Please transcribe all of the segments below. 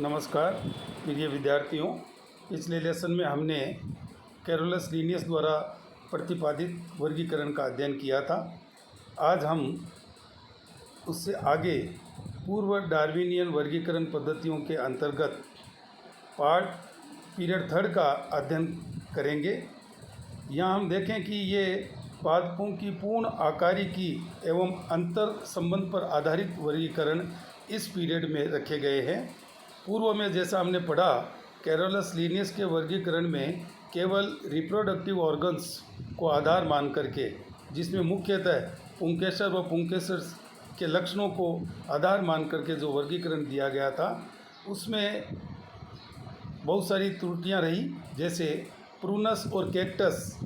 नमस्कार प्रिय विद्यार्थियों। पिछले लेसन में हमने कैरोलस लीनियस द्वारा प्रतिपादित वर्गीकरण का अध्ययन किया था। आज हम उससे आगे पूर्व डार्विनियन वर्गीकरण पद्धतियों के अंतर्गत पार्ट पीरियड थर्ड का अध्ययन करेंगे। यहाँ हम देखें कि ये पादपों की पूर्ण आकारिकी एवं अंतर संबंध पर आधारित वर्गीकरण इस पीरियड में रखे गए हैं। पूर्व में जैसा हमने पढ़ा, कैरोलस लीनियस के वर्गीकरण में केवल रिप्रोडक्टिव ऑर्गन्स को आधार मान करके, जिसमें मुख्यतः पुंकेसर व पुंकेसर के लक्षणों को आधार मान करके जो वर्गीकरण दिया गया था, उसमें बहुत सारी त्रुटियां रही। जैसे प्रूनस और कैक्टस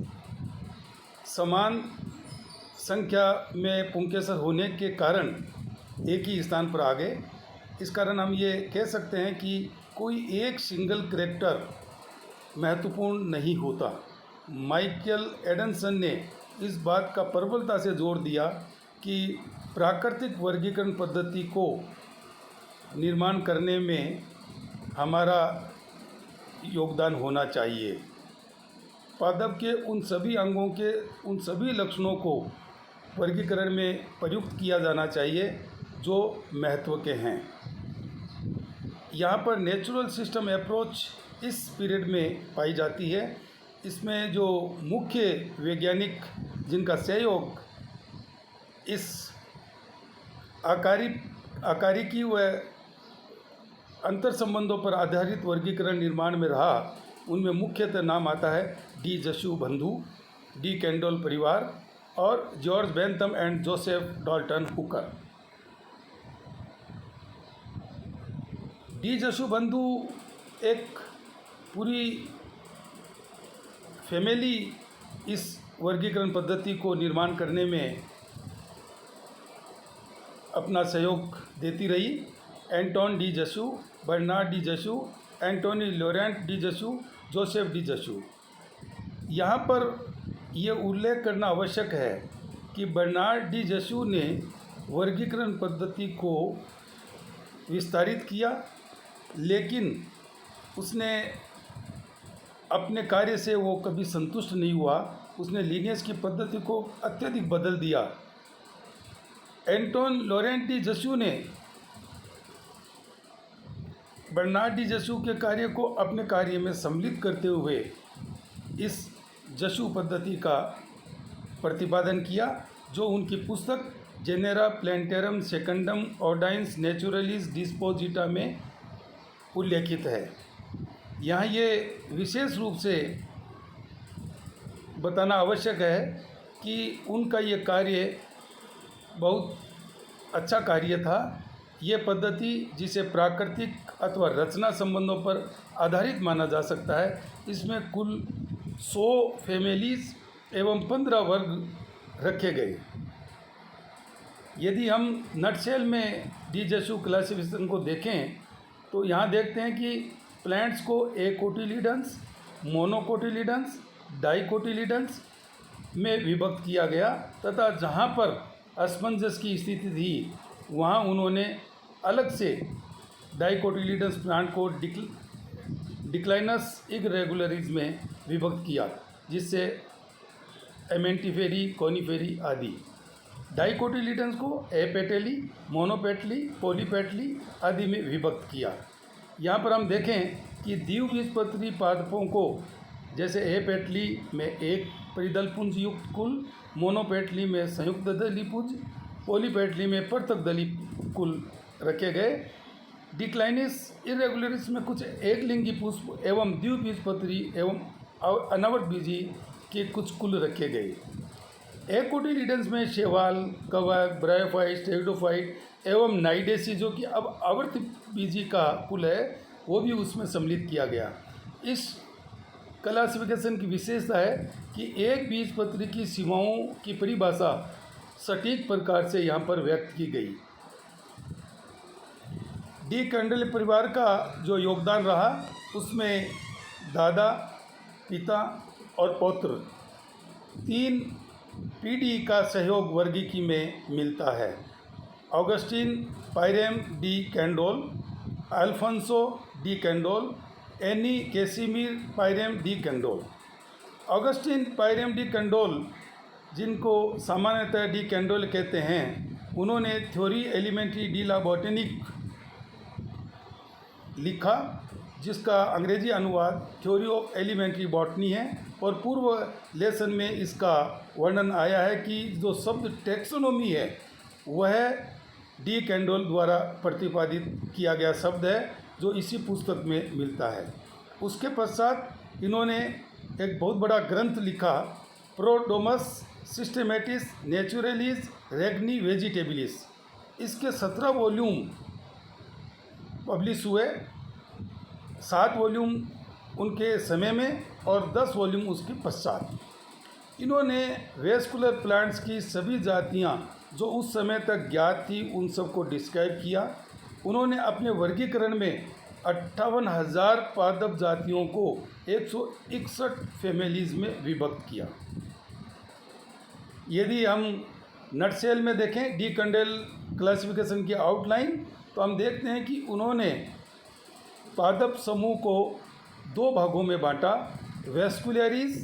समान संख्या में पुंकेसर होने के कारण एक ही स्थान पर आ गए। इस कारण हम ये कह सकते हैं कि कोई एक सिंगल कैरेक्टर महत्वपूर्ण नहीं होता। माइकल एडमसन ने इस बात का प्रबलता से जोर दिया कि प्राकृतिक वर्गीकरण पद्धति को निर्माण करने में हमारा योगदान होना चाहिए। पादप के उन सभी अंगों के उन सभी लक्षणों को वर्गीकरण में प्रयुक्त किया जाना चाहिए जो महत्व के हैं। यहाँ पर नेचुरल सिस्टम अप्रोच इस पीरियड में पाई जाती है। इसमें जो मुख्य वैज्ञानिक जिनका सहयोग इस आकारिकी व अंतर संबंधों पर आधारित वर्गीकरण निर्माण में रहा, उनमें मुख्यतः नाम आता है डी जशु बंधु, डी कैंडोल परिवार और George Bentham and Joseph Dalton Hooker. De Jussieu बंधु एक पूरी फैमिली इस वर्गीकरण पद्धति को निर्माण करने में अपना सहयोग देती रही। Antoine de Jussieu, Bernard de Jussieu, Antoine Laurent de Jussieu, Joseph de Jussieu. यहाँ पर यह उल्लेख करना आवश्यक है कि बर्नार्ड डी जशु ने वर्गीकरण पद्धति को विस्तारित किया, लेकिन उसने अपने कार्य से वो कभी संतुष्ट नहीं हुआ। उसने लीनियस की पद्धति को अत्यधिक बदल दिया। एंटोन लॉरेंट डी जशु ने बर्नार्ड डी जशु के कार्य को अपने कार्य में सम्मिलित करते हुए इस जशु पद्धति का प्रतिपादन किया, जो उनकी पुस्तक जेनेरा प्लैंटेरम सेकंडम ऑर्डाइन्स नेचुरलिस डिस्पोजिटा में उल्लेखित है। यहाँ ये विशेष रूप से बताना आवश्यक है कि उनका ये कार्य बहुत अच्छा कार्य था। ये पद्धति जिसे प्राकृतिक अथवा रचना संबंधों पर आधारित माना जा सकता है, इसमें कुल 100 फैमिलीज एवं 15 वर्ग रखे गए। यदि हम नटशेल में डी जशु क्लासिफिकेशन को देखें तो यहाँ देखते हैं कि प्लांट्स को एकोटिलिडन्स, मोनोकोटिलिडन्स, डाइकोटिलिडन्स में विभक्त किया गया, तथा जहाँ पर असमंजस की स्थिति थी वहाँ उन्होंने अलग से डाइकोटिलिडन्स प्लांट को डिक्लाइनस इरेगुलरिस में विभक्त किया, जिससे एमेंटिफेरी, कोनिफेरी आदि। डाइकोटिलिडन्स को एपेटली, मोनोपेटली, पॉलीपेटली आदि में विभक्त किया। यहाँ पर हम देखें कि द्विबीजपत्री पादपों को जैसे एपेटली में एक परिदल पुंज युक्त कुल, मोनोपेटली में संयुक्त दली पुंज, पॉलीपेटली में पृथक दली कुल रखे गए। डिक्लाइनिस इरेगुलरिस में कुछ एक लिंगी पुष्प एवं द्विबीजपत्री एवं अनवट बीजी के कुछ कुल रखे गए। एकोटिलिडन्स में शैवाल, कवक, ब्रायोफाइट, स्टेगोफाइट एवं नाइडेसी, जो कि अब आवर्त बीजी का कुल है, वो भी उसमें सम्मिलित किया गया। इस क्लासिफिकेशन की विशेषता है कि एक बीजपत्री की सीमाओं की परिभाषा सटीक प्रकार से यहाँ पर व्यक्त की गई। डी कैंडोल परिवार का जो योगदान रहा, उसमें दादा, पिता और पौत्र 3 पीढ़ी का सहयोग वर्गीकी में मिलता है। Augustin Pyramus de Candolle, Alphonse de Candolle, Anne Casimir Pyramus de Candolle. Augustin Pyramus de Candolle, जिनको सामान्यतः डी कैंडोल कहते हैं, उन्होंने theory elementary de la botanique लिखा, जिसका अंग्रेजी अनुवाद थ्योरी ऑफ एलिमेंट्री बॉटनी है। और पूर्व लेसन में इसका वर्णन आया है कि जो शब्द टैक्सोनॉमी है वह डी कैंडोल द्वारा प्रतिपादित किया गया शब्द है, जो इसी पुस्तक में मिलता है। उसके पश्चात इन्होंने एक बहुत बड़ा ग्रंथ लिखा, प्रोडोमस सिस्टेमेटिस नेचुरलिस रेगनी वेजिटेबलिस। इसके 17 वॉल्यूम पब्लिश हुए, 7 वॉल्यूम उनके समय में और 10 वॉल्यूम उसके पश्चात। इन्होंने वेस्कुलर प्लांट्स की सभी जातियां जो उस समय तक ज्ञात थी उन सबको डिस्क्राइब किया। उन्होंने अपने वर्गीकरण में 58,000 पादप जातियों को 161 फैमिलीज में विभक्त किया। यदि हम नटसेल में देखें डी कैंडोल क्लासिफिकेशन की आउटलाइन, तो हम देखते हैं कि उन्होंने पादप समूह को 2 भागों में बांटा। वेस्कुलरिस,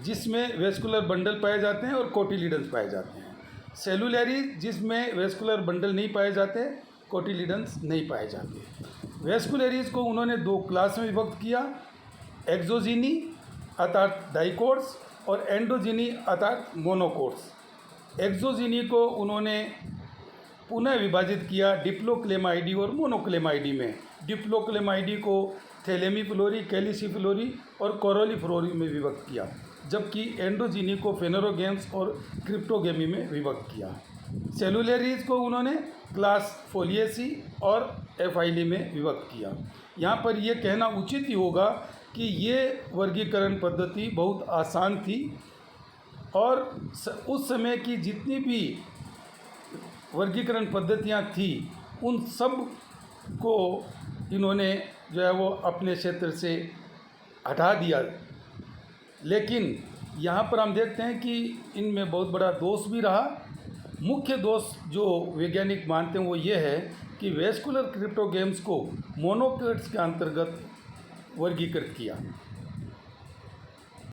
जिसमें वेस्कुलर बंडल पाए जाते हैं और कोटिलिडन्स पाए जाते हैं। सेलुलरिस, जिसमें वेस्कुलर बंडल नहीं पाए जाते, कोटिलिडन्स नहीं पाए जाते। वेस्कुलरिस को उन्होंने 2 क्लास में विभक्त किया, एक्सोजीनी अर्थात डाइकोट्स और एंडोजीनी अर्थात मोनोकोट्स। एक्सोजीनी को उन्होंने पुनः विभाजित किया डिप्लोक्लेमाइडी और मोनोक्लेमाइडी में। डिप्लोक्लेमाइडी को थैलेमीफ्लोरी, कैलिसिफ्लोरी और कोरोलीफ्लोरी में विभक्त किया, जबकि एंडोजीनी को फेनेरोगेम्स और क्रिप्टोगेमी में विभक्त किया। सेलुलरिस को उन्होंने क्लास फोलिएसी और एफाइली में विभक्त किया। यहाँ पर यह कहना उचित ही होगा कि ये वर्गीकरण पद्धति बहुत आसान थी और उस समय की जितनी भी वर्गीकरण पद्धतियाँ थी उन सब को इन्होंने जो है वो अपने क्षेत्र से हटा दिया। लेकिन यहाँ पर हम देखते हैं कि इनमें बहुत बड़ा दोष भी रहा। मुख्य दोष जो वैज्ञानिक मानते हैं वो ये है कि वेस्कुलर क्रिप्टोगेम्स को मोनोकोट्स के अंतर्गत वर्गीकृत किया।